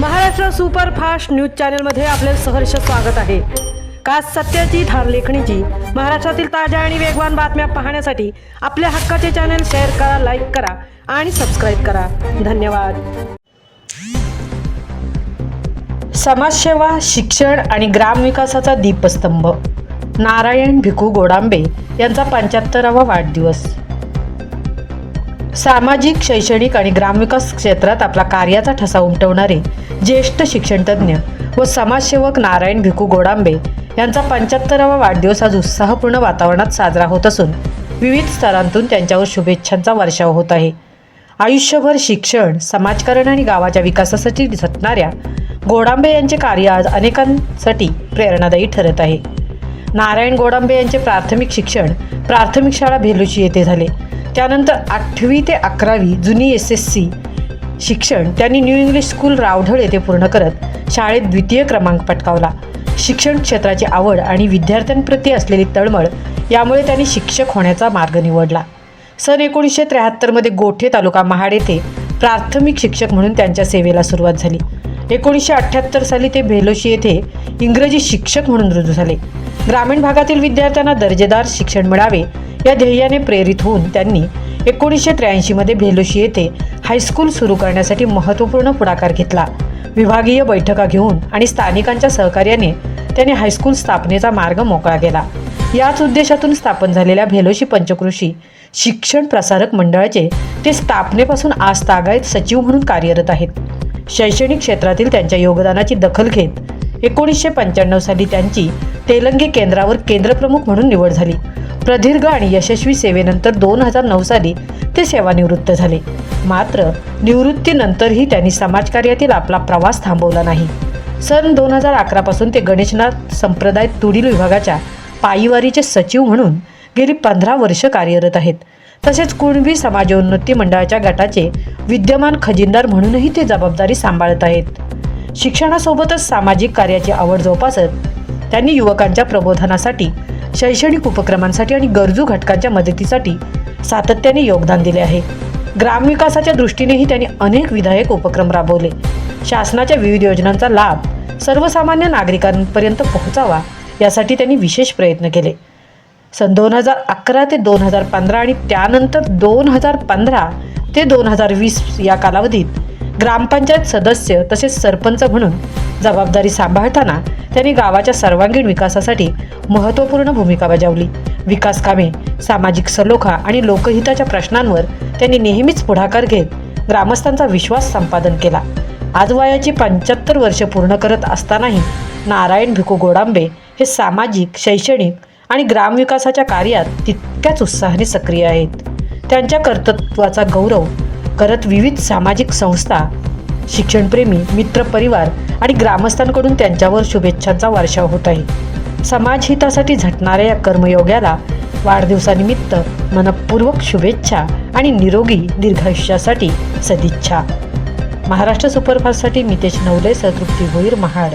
Maharashtra superfast news चॅनलमध्ये आपले सहर्ष स्वागत आहे। खास सत्याची धार लेखणीची महाराष्ट्रातील ताज्या आणि वेगवान बातम्या पाहण्यासाठी आपल्या हक्काचे चॅनल शेअर करा, लाईक करा आणि सबस्क्राइब करा। धन्यवाद। समाजसेवा, शिक्षण आणि ग्रामविकासाचा दीपस्तंभ नारायण भिकू गोडांबे यांचा 75वा वाढदिवस। सामाजिक, शैक्षणिक आणि ग्रामविकास क्षेत्रात आपला कार्याचा ठसा उमटवणारे ज्येष्ठ शिक्षणतज्ञ व समाजसेवक नारायण भिकू गोडांबे यांचा 75वा वाढदिवस आज उत्साहपूर्ण वातावरणात साजरा होत असून विविध स्तरांतून त्यांच्यावर शुभेच्छांचा वर्षाव होत आहे। आयुष्यभर शिक्षण, समाजकारण आणि गावाच्या विकासासाठी झटणाऱ्या गोडांबे यांचे कार्य आज अनेकांसाठी प्रेरणादायी ठरत आहे। नारायण गोडांबे यांचे प्राथमिक शिक्षण प्राथमिक शाळा भेलोशी येथे झाले। त्यानंतर 8वी ते 11वी जुनी SSC शिक्षण त्यांनी न्यू इंग्लिश स्कूल रावढळ येथे पूर्ण करत शाळेत 2य क्रमांक पटकावला। शिक्षण क्षेत्राची आवड आणि विद्यार्थ्यांप्रती असलेली तळमळ यामुळे त्यांनी शिक्षक होण्याचा मार्ग निवडला। सन 1973 मध्ये गोठे तालुका महाड येथे प्राथमिक शिक्षक म्हणून त्यांच्या सेवेला सुरुवात झाली। 1978 साली ते भेलोशी येथे इंग्रजी शिक्षक म्हणून रुजू झाले। ग्रामीण भागातील विद्यार्थ्यांना दर्जेदार शिक्षण मिळावे या ध्येयाने प्रेरित होऊन त्यांनी 1983 मध्ये भेलोशी येथे हायस्कूल सुरू करण्यासाठी महत्त्वपूर्ण पुढाकार घेतला। विभागीय बैठका घेऊन आणि स्थानिकांच्या सहकार्याने त्यांनी हायस्कूल स्थापनेचा मार्ग मोकळा केला। याच उद्देशातून स्थापन झालेल्या भेलोशी पंचक्रोशी शिक्षण प्रसारक मंडळाचे ते स्थापनेपासून आज तागायत सचिव म्हणून कार्यरत आहेत। शैक्षणिक क्षेत्रातील त्यांच्या योगदानाची दखल घेत 1995 साली त्यांची तेलंगे केंद्रावर केंद्रप्रमुख म्हणून निवड झाली। प्रदीर्घ आणि यशस्वी सेवेनंतर 2009 साली ते सेवानिवृत्त झाले। मात्र निवृत्तीनंतरही त्यांनी समाजकार्यातील आपला प्रवास थांबवला नाही। सन 2011 पासून ते गणेशनाथ संप्रदाय तुडील विभागाच्या पायीवारीचे सचिव म्हणून गेली 15 वर्ष कार्यरत आहेत। तसेच कुणबी समाजोन्नती मंडळाच्या गटाचे विद्यमान खजिनदार म्हणूनही ते जबाबदारी सांभाळत आहेत। शिक्षणासोबतच सामाजिक कार्याची आवड जोपासत त्यांनी युवकांच्या प्रबोधनासाठी, शैक्षणिक उपक्रमांसाठी आणि गरजू घटकांच्या मदतीसाठी सातत्याने योगदान दिले आहे। ग्रामविकासाच्या दृष्टीनेही त्यांनी अनेक विधायक उपक्रम राबवले। शासनाच्या विविध योजनांचा लाभ सर्वसामान्य नागरिकांपर्यंत पोहोचावा यासाठी त्यांनी विशेष प्रयत्न केले। सन 2011 ते 2015 आणि त्यानंतर 2015 ते 2020 या कालावधीत ग्रामपंचायत सदस्य तसेच सरपंच म्हणून जबाबदारी सांभाळताना त्यांनी गावाच्या सर्वांगीण विकासासाठी महत्त्वपूर्ण भूमिका बजावली। विकास कामे, सामाजिक सलोखा आणि लोकहिताच्या प्रश्नांवर त्यांनी नेहमीच पुढाकार घेत ग्रामस्थांचा विश्वास संपादन केला। आज वयाची 75 वर्ष पूर्ण करत असतानाही नारायण भिकू गोडांबे हे सामाजिक, शैक्षणिक आणि ग्रामविकासाच्या कार्यात तितक्याच उत्साहाने सक्रिय आहेत। त्यांच्या कर्तृत्वाचा गौरव करत विविध सामाजिक संस्था, शिक्षणप्रेमी, मित्रपरिवार आणि ग्रामस्थांकडून त्यांच्यावर शुभेच्छांचा वर्षाव होत आहे। समाजहितासाठी झटणाऱ्या या कर्मयोग्याला वाढदिवसानिमित्त मनपूर्वक शुभेच्छा आणि निरोगी दीर्घायुष्यासाठी सदिच्छा। महाराष्ट्र सुपरफास्टसाठी मितेश नवले, तृप्ती भोईर, महाड।